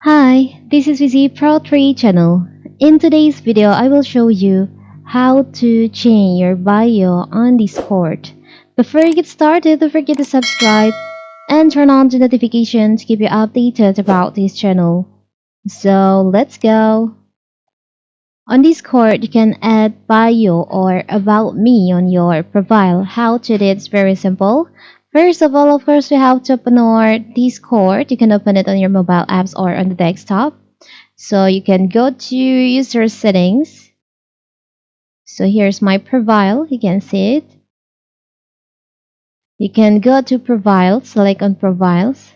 Hi, this is Vizi Pro 3 channel. In today's video, I will show you how to change your bio on Discord. Before you get started, don't forget to subscribe and turn on the notification to keep you updated about this channel. So let's go. On Discord, you can add bio or about me on your profile. How to do it is very simple. First of all, of course, we have to open our Discord. You can open it on your mobile apps or on the desktop. So you can go to user settings. So here's my profile. You can see it. You can go to profile, select on profiles.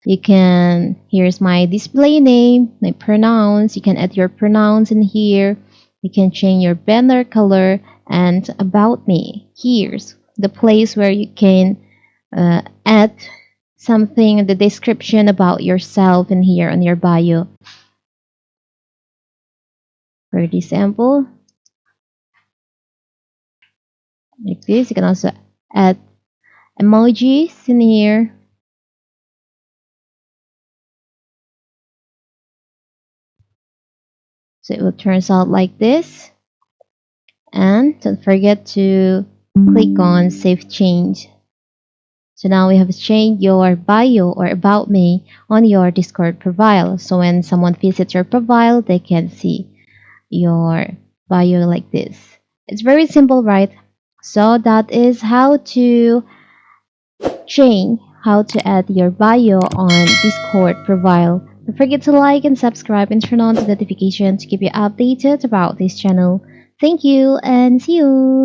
Here's my display name, my pronouns. You can add your pronouns in here. You can change your banner color and about me. Here's the place where you can add something in the description about yourself in here on your bio. For example, like this, you can also add emojis in here. So it will turn out like this. And don't forget to click on Save Change. So now we have changed your bio or about me on your Discord profile. So when someone visits your profile, they can see your bio like this. It's very simple, right? So that is how to how to add your bio on Discord profile. Don't forget to like and subscribe and turn on the notification to keep you updated about this channel. Thank you and see you!